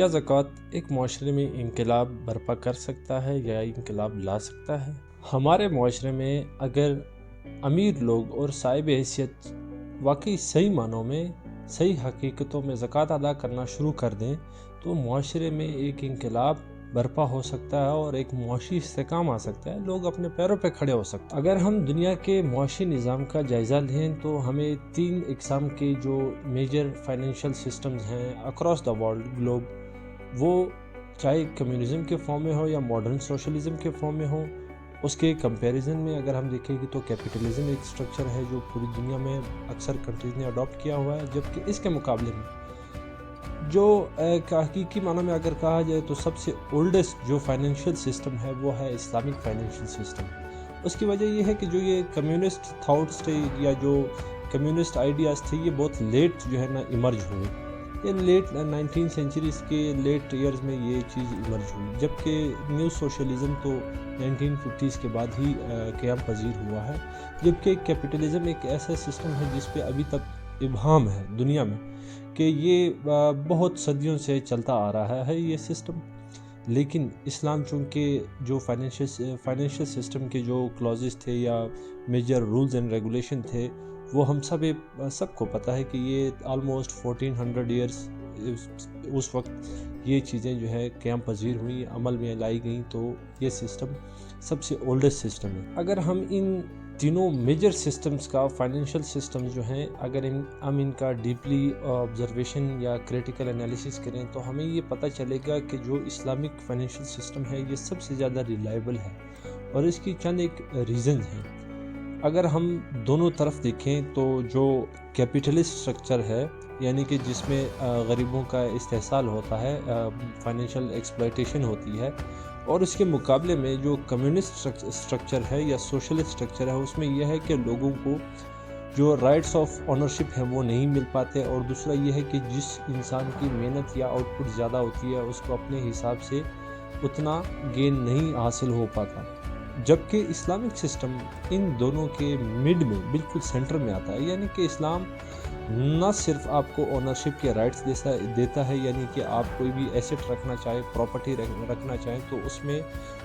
کیا زکوٰۃ ایک معاشرے میں انقلاب برپا کر سکتا ہے یا انقلاب لا سکتا ہے؟ ہمارے معاشرے میں اگر امیر لوگ اور صاحب حیثیت واقعی صحیح معنوں میں صحیح حقیقتوں میں زکوٰۃ ادا کرنا شروع کر دیں تو معاشرے میں ایک انقلاب برپا ہو سکتا ہے اور ایک معاشی استحکام آ سکتا ہے، لوگ اپنے پیروں پہ کھڑے ہو سکتے ہیں۔ اگر ہم دنیا کے معاشی نظام کا جائزہ لیں تو ہمیں 3 اقسام کے جو میجر فائنینشیل سسٹمز ہیں اکراس دا ورلڈ گلوب، وہ چاہے کمیونزم کے فارم میں ہو یا ماڈرن سوشلزم کے فارم میں ہو، اس کے کمپیریزن میں اگر ہم دیکھیں گے تو کیپٹلزم ایک سٹرکچر ہے جو پوری دنیا میں اکثر کنٹریز نے اڈاپٹ کیا ہوا ہے، جبکہ اس کے مقابلے میں جو ایک حقیقی معنوں میں اگر کہا جائے تو سب سے اولڈسٹ جو فائنینشیل سسٹم ہے وہ ہے اسلامک فائنینشیل سسٹم۔ اس کی وجہ یہ ہے کہ جو یہ کمیونسٹ تھاٹس تھے یا جو کمیونسٹ آئیڈیاز تھے یہ بہت لیٹ جو ہے نا ایمرج ہوئے، یہ لیٹ 19 سینچریز کے لیٹ ایئرز میں یہ چیز ایمرج ہوئی، جبکہ نیو سوشلزم تو 1950s کے بعد ہی قیام پذیر ہوا ہے، جبکہ کیپٹلزم ایک ایسا سسٹم ہے جس پہ ابھی تک ابہام ہے دنیا میں کہ یہ بہت صدیوں سے چلتا آ رہا ہے یہ سسٹم۔ لیکن اسلام چونکہ جو فائنینشیل سسٹم کے جو کلوزز تھے یا میجر رولز اینڈ ریگولیشن تھے وہ ہم سب کو پتہ ہے کہ یہ آلموسٹ 1400 ایئرز اس وقت یہ چیزیں جو ہے قیام پذیر ہوئی، عمل میں لائی گئیں، تو یہ سسٹم سب سے اولڈسٹ سسٹم ہے۔ اگر ہم ان تینوں میجر سسٹمز کا فائنینشیل سسٹمز جو ہیں اگر ہم ان کا ڈیپلی آبزرویشن یا کریٹیکل انالیسس کریں تو ہمیں یہ پتہ چلے گا کہ جو اسلامک فائنینشیل سسٹم ہے یہ سب سے زیادہ ریلائبل ہے، اور اس کی چند ایک ریزنز ہیں۔ اگر ہم دونوں طرف دیکھیں تو جو کیپٹلسٹ سٹرکچر ہے، یعنی کہ جس میں غریبوں کا استحصال ہوتا ہے، فائنینشیل ایکسپلائٹیشن ہوتی ہے، اور اس کے مقابلے میں جو کمیونسٹ سٹرکچر ہے یا سوشلسٹ سٹرکچر ہے اس میں یہ ہے کہ لوگوں کو جو رائٹس آف اونرشپ ہیں وہ نہیں مل پاتے، اور دوسرا یہ ہے کہ جس انسان کی محنت یا آؤٹ پٹ زیادہ ہوتی ہے اس کو اپنے حساب سے اتنا گین نہیں حاصل ہو پاتا، جبکہ اسلامک سسٹم ان دونوں کے مڈ میں بالکل سینٹر میں آتا ہے۔ یعنی کہ اسلام نہ صرف آپ کو اونرشپ کے رائٹس دیتا ہے، یعنی کہ آپ کوئی بھی ایسٹ رکھنا چاہے، پراپرٹی رکھنا چاہیں تو اس میں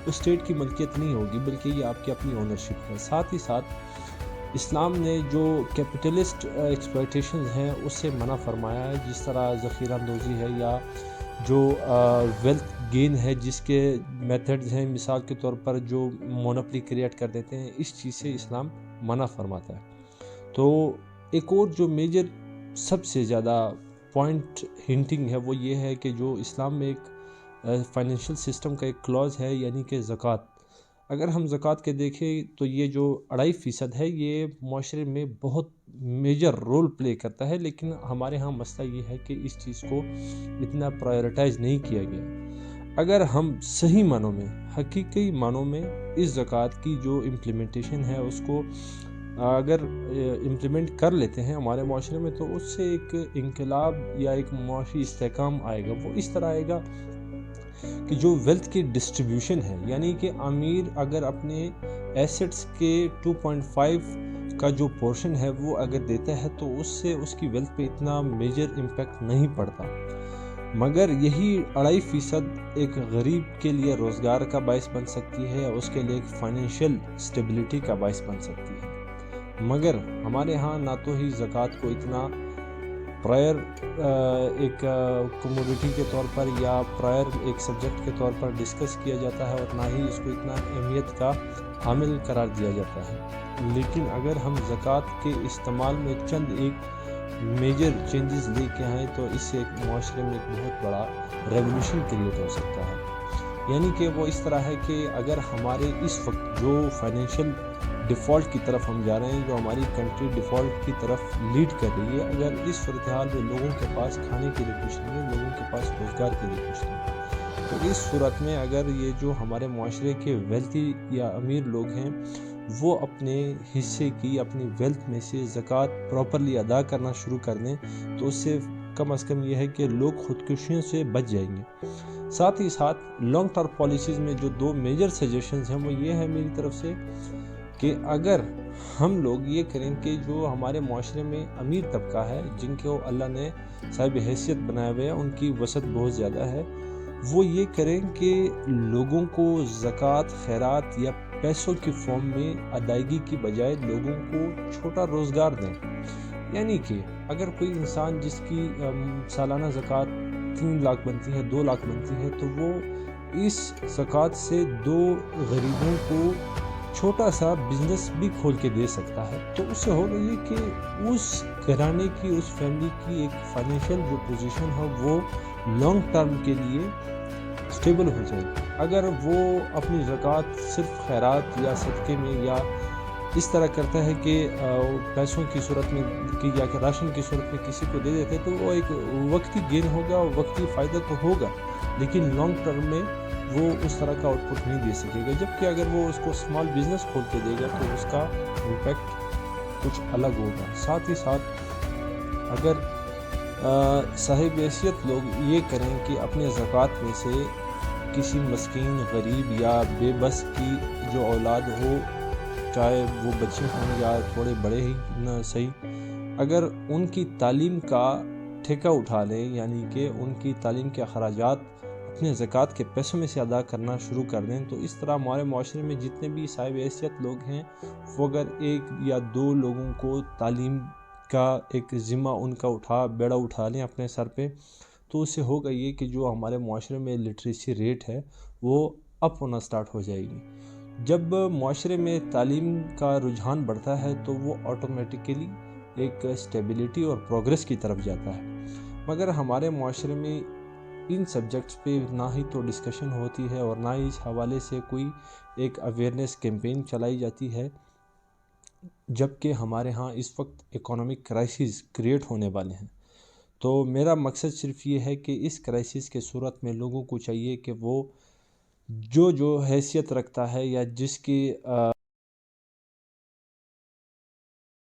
اسٹیٹ کی ملکیت نہیں ہوگی بلکہ یہ آپ کی اپنی اونرشپ ہے۔ ساتھ ہی ساتھ اسلام نے جو کیپٹلسٹ ایکسپلائٹیشنز ہیں اس سے منع فرمایا ہے، جس طرح ذخیرہ اندوزی ہے یا جو ویلتھ گین ہے جس کے میتھڈز ہیں، مثال کے طور پر جو مونوپلی کریٹ کر دیتے ہیں، اس چیز سے اسلام منع فرماتا ہے۔ تو ایک اور جو میجر سب سے زیادہ پوائنٹ ہنٹنگ ہے وہ یہ ہے کہ جو اسلام میں ایک فائنینشیل سسٹم کا ایک کلوز ہے، یعنی کہ زکوٰۃ۔ اگر ہم زکوٰۃ کے دیکھیں تو یہ جو 2.5% ہے یہ معاشرے میں بہت میجر رول پلے کرتا ہے، لیکن ہمارے ہاں مسئلہ یہ ہے کہ اس چیز کو اتنا پرائیورٹائز نہیں کیا گیا۔ اگر ہم صحیح معنوں میں، حقیقی معنوں میں اس زکوٰۃ کی جو امپلیمنٹیشن ہے اس کو اگر امپلیمنٹ کر لیتے ہیں ہمارے معاشرے میں تو اس سے ایک انقلاب یا ایک معاشی استحکام آئے گا۔ وہ اس طرح آئے گا کہ جو ویلتھ کی ڈسٹریبیوشن ہے، یعنی کہ امیر اگر اپنے ایسٹس کے 2.5 کا جو پورشن ہے وہ اگر دیتا ہے تو اس سے اس کی ویلتھ پہ اتنا میجر امپیکٹ نہیں پڑتا، مگر یہی 2.5% ایک غریب کے لیے روزگار کا باعث بن سکتی ہے، اس کے لیے ایک فائنینشیل سٹیبلٹی کا باعث بن سکتی ہے۔ مگر ہمارے ہاں نہ تو ہی زکوٰۃ کو اتنا پرائر ایک کموڈیٹی کے طور پر یا پرائر ایک سبجیکٹ کے طور پر ڈسکس کیا جاتا ہے، اور نہ ہی اس کو اتنا اہمیت کا حامل قرار دیا جاتا ہے۔ لیکن اگر ہم زکوٰۃ کے استعمال میں چند ایک میجر چینجز لے کے آئیں تو اس سے ایک معاشرے میں ایک بہت بڑا ریولوشن کریٹ ہو سکتا ہے۔ یعنی کہ وہ اس طرح ہے کہ اگر ہمارے اس وقت جو فائنینشیل ڈیفالٹ کی طرف ہم جا رہے ہیں، جو ہماری کنٹری ڈیفالٹ کی طرف لیڈ کر رہی ہے، اگر اس صورتحال میں لوگوں کے پاس کھانے کے لیے کچھ نہیں ہے، لوگوں کے پاس روزگار کے لیے کچھ نہیں ہے، تو اس صورت میں اگر یہ جو ہمارے معاشرے کے ویلتھی یا امیر لوگ ہیں وہ اپنے حصے کی، اپنی ویلتھ میں سے زکوٰۃ پراپرلی ادا کرنا شروع کر دیں تو اس سے کم از کم یہ ہے کہ لوگ خودکشیوں سے بچ جائیں گے۔ ساتھ ہی ساتھ لانگ ٹرم پالیسیز میں جو 2 میجر سجیشنز ہیں وہ یہ ہے میری طرف سے کہ اگر ہم لوگ یہ کریں کہ جو ہمارے معاشرے میں امیر طبقہ ہے، جن کو اللہ نے صاحب حیثیت بنایا ہوا ہے، ان کی وسعت بہت زیادہ ہے، وہ یہ کریں کہ لوگوں کو زکوٰۃ، خیرات یا پیسوں کی فارم میں ادائیگی کی بجائے لوگوں کو چھوٹا روزگار دیں۔ یعنی کہ اگر کوئی انسان جس کی سالانہ زکوٰۃ 3 لاکھ بنتی ہے، 2 لاکھ بنتی ہے، تو وہ اس زکوٰۃ سے 2 غریبوں کو چھوٹا سا بزنس بھی کھول کے دے سکتا ہے۔ تو اس سے ہوگا یہ کہ اس گھرانے کی، اس فیملی کی ایک فائنینشیل جو پوزیشن ہے وہ لانگ ٹرم کے لیے سٹیبل ہو جائے گی۔ اگر وہ اپنی زکوٰۃ صرف خیرات یا صدقے میں یا اس طرح کرتا ہے کہ پیسوں کی صورت میں یا کہ راشن کی صورت میں کسی کو دے دیتے، تو وہ ایک وقتی گین ہوگا، وقتی فائدہ تو ہوگا، لیکن لانگ ٹرم میں وہ اس طرح کا آؤٹ پٹ نہیں دے سکے گا۔ جبکہ اگر وہ اس کو اسمال بزنس کھول کے دے گا تو اس کا امپیکٹ کچھ الگ ہوگا۔ ساتھ ہی ساتھ اگر صاحب حیثیت لوگ یہ کریں کہ اپنے زکوٰۃ میں سے کسی مسکین، غریب یا بے بس کی جو اولاد ہو، چاہے وہ بچے ہوں یا تھوڑے بڑے ہی نہ صحیح، اگر ان کی تعلیم کا ٹھیکہ اٹھا لیں، یعنی کہ ان کی تعلیم کے اخراجات اپنے زکوٰۃ کے پیسوں میں سے ادا کرنا شروع کر دیں، تو اس طرح ہمارے معاشرے میں جتنے بھی صاحب حیثیت لوگ ہیں، وہ اگر 1 یا 2 لوگوں کو تعلیم کا ایک ذمہ ان کا بیڑا اٹھا لیں اپنے سر پہ، تو اس سے ہوگا یہ کہ جو ہمارے معاشرے میں لٹریسی ریٹ ہے وہ اپ ہونا سٹارٹ ہو جائے گی۔ جب معاشرے میں تعلیم کا رجحان بڑھتا ہے تو وہ آٹومیٹیکلی ایک اسٹیبلٹی اور پروگریس کی طرف جاتا ہے۔ مگر ہمارے معاشرے میں ان سبجیکٹس پہ نہ ہی تو ڈسکشن ہوتی ہے اور نہ ہی اس حوالے سے کوئی ایک اویئرنیس کیمپین چلائی جاتی ہے، جبکہ ہمارے ہاں اس وقت اکنامک کرائسس کریٹ ہونے والے ہیں۔ تو میرا مقصد صرف یہ ہے کہ اس کرائسس کے صورت میں لوگوں کو چاہیے کہ وہ جو حیثیت رکھتا ہے یا جس کی